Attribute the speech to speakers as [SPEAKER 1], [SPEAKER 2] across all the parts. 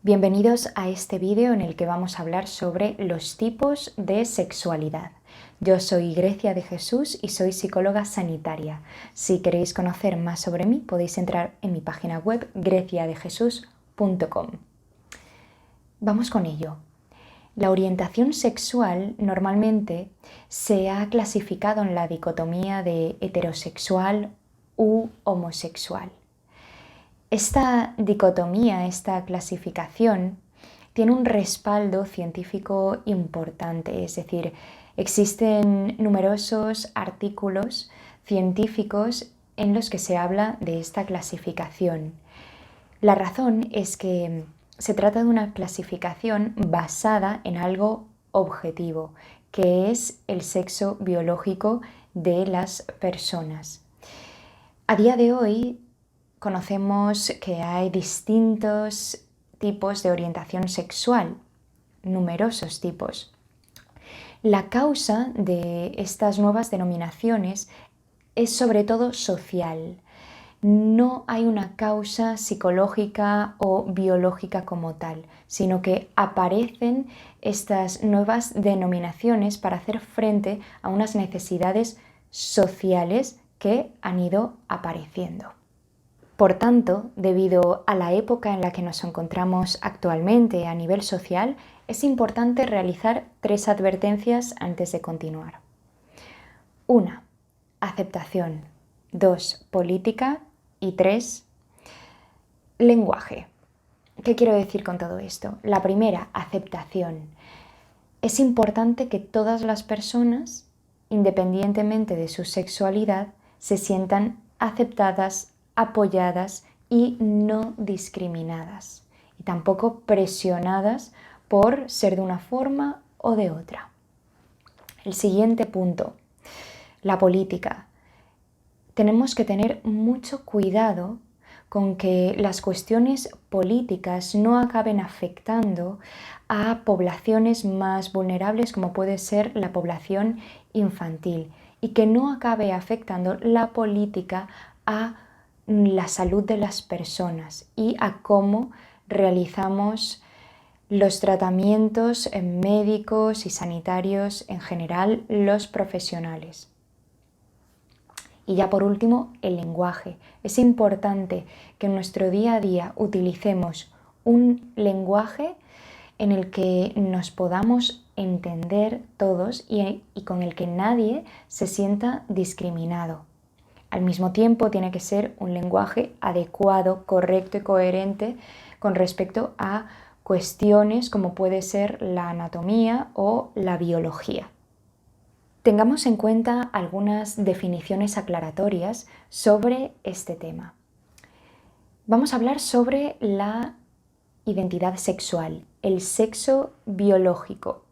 [SPEAKER 1] Bienvenidos a este vídeo en el que vamos a hablar sobre los tipos de sexualidad. Yo soy Grecia de Jesús y soy psicóloga sanitaria. Si queréis conocer más sobre mí, podéis entrar en mi página web greciadejesús.com. Vamos con ello. La orientación sexual normalmente se ha clasificado en la dicotomía de heterosexual u homosexual. Esta dicotomía, esta clasificación, tiene un respaldo científico importante, es decir, existen numerosos artículos científicos en los que se habla de esta clasificación. La razón es que se trata de una clasificación basada en algo objetivo, que es el sexo biológico de las personas. A día de hoy conocemos que hay distintos tipos de orientación sexual, numerosos tipos. La causa de estas nuevas denominaciones es sobre todo social. No hay una causa psicológica o biológica como tal, sino que aparecen estas nuevas denominaciones para hacer frente a unas necesidades sociales que han ido apareciendo. Por tanto, debido a la época en la que nos encontramos actualmente a nivel social, es importante realizar 3 advertencias antes de continuar. 1. Aceptación. 2. Política. Y 3. Lenguaje. ¿Qué quiero decir con todo esto? La primera, aceptación. Es importante que todas las personas, independientemente de su sexualidad, se sientan aceptadas, apoyadas y no discriminadas. Y tampoco presionadas por ser de una forma o de otra. El siguiente punto, la política. Tenemos que tener mucho cuidado con que las cuestiones políticas no acaben afectando a poblaciones más vulnerables como puede ser la población infantil y que no acabe afectando la política a la salud de las personas y a cómo realizamos los tratamientos médicos y sanitarios en general, los profesionales. Y ya por último, el lenguaje. Es importante que en nuestro día a día utilicemos un lenguaje en el que nos podamos entender todos y con el que nadie se sienta discriminado. Al mismo tiempo tiene que ser un lenguaje adecuado, correcto y coherente con respecto a cuestiones como puede ser la anatomía o la biología. Tengamos en cuenta algunas definiciones aclaratorias sobre este tema. Vamos a hablar sobre la identidad sexual, el sexo biológico.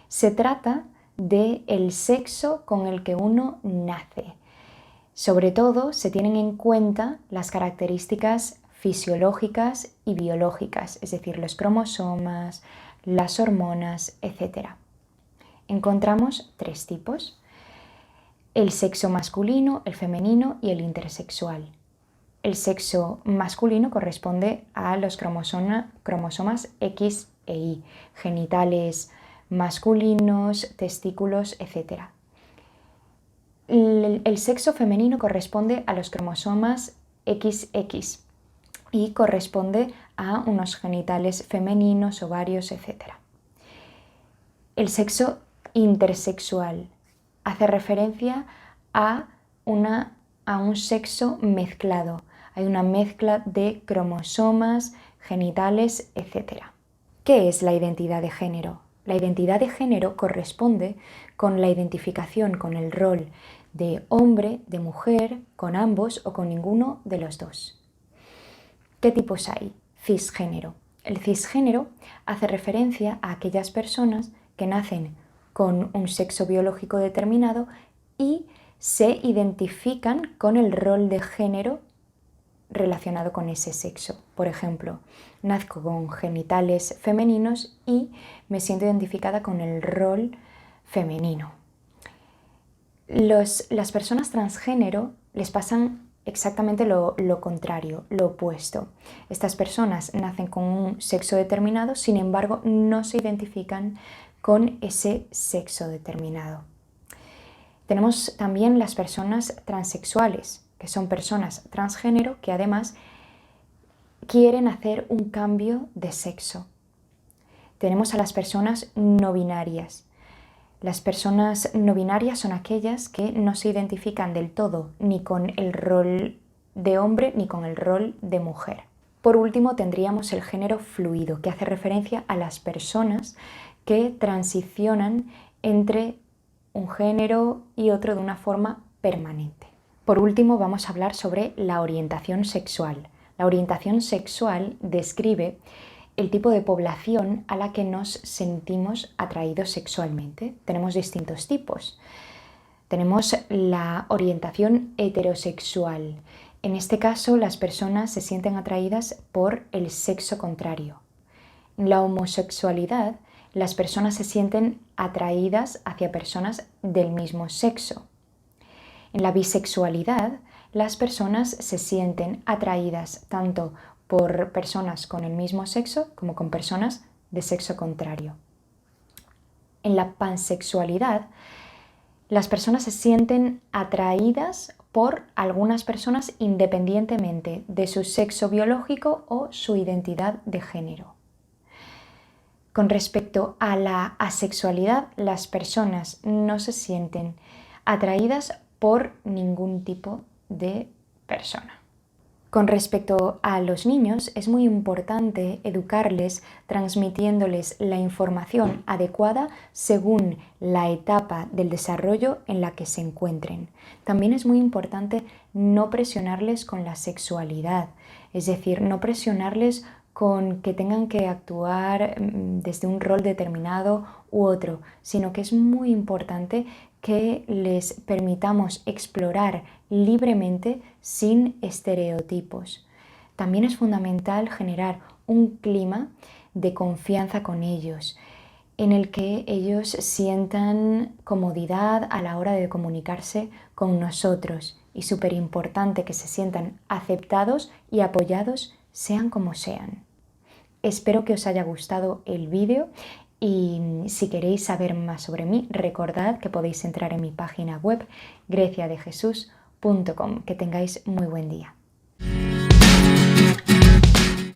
[SPEAKER 1] Se trata del sexo con el que uno nace. Sobre todo se tienen en cuenta las características fisiológicas y biológicas, es decir, los cromosomas, las hormonas, etc. Encontramos 3 tipos: el sexo masculino, el femenino y el intersexual. El sexo masculino corresponde a los cromosomas X e Y, genitales masculinos, testículos, etc. El sexo femenino corresponde a los cromosomas XX y corresponde a unos genitales femeninos, ovarios, etc. El sexo intersexual hace referencia a un sexo mezclado. Hay una mezcla de cromosomas, genitales, etc. ¿Qué es la identidad de género? La identidad de género corresponde con la identificación con el rol de hombre, de mujer, con ambos o con ninguno de los dos. ¿Qué tipos hay? Cisgénero. El cisgénero hace referencia a aquellas personas que nacen con un sexo biológico determinado y se identifican con el rol de género relacionado con ese sexo. Por ejemplo, nazco con genitales femeninos y me siento identificada con el rol femenino. Las personas transgénero les pasan exactamente lo contrario, lo opuesto. Estas personas nacen con un sexo determinado, sin embargo, no se identifican con ese sexo determinado. Tenemos también las personas transexuales, que son personas transgénero que además quieren hacer un cambio de sexo. Tenemos a las personas no binarias. Las personas no binarias son aquellas que no se identifican del todo ni con el rol de hombre ni con el rol de mujer. Por último, tendríamos el género fluido, que hace referencia a las personas que transicionan entre un género y otro de una forma permanente. Por último, vamos a hablar sobre la orientación sexual. La orientación sexual describe el tipo de población a la que nos sentimos atraídos sexualmente. Tenemos distintos tipos. Tenemos la orientación heterosexual. En este caso, las personas se sienten atraídas por el sexo contrario. En la homosexualidad, las personas se sienten atraídas hacia personas del mismo sexo. En la bisexualidad, las personas se sienten atraídas tanto por personas con el mismo sexo como con personas de sexo contrario. En la pansexualidad, las personas se sienten atraídas por algunas personas independientemente de su sexo biológico o su identidad de género. Con respecto a la asexualidad, las personas no se sienten atraídas por ningún tipo de persona. Con respecto a los niños, es muy importante educarles transmitiéndoles la información adecuada según la etapa del desarrollo en la que se encuentren. También es muy importante no presionarles con la sexualidad, es decir, no presionarles con que tengan que actuar desde un rol determinado u otro, sino que es muy importante que les permitamos explorar libremente sin estereotipos. También es fundamental generar un clima de confianza con ellos, en el que ellos sientan comodidad a la hora de comunicarse con nosotros y súper importante que se sientan aceptados y apoyados sean como sean. Espero que os haya gustado el vídeo y si queréis saber más sobre mí, recordad que podéis entrar en mi página web greciadejesús.com. Que tengáis muy buen día.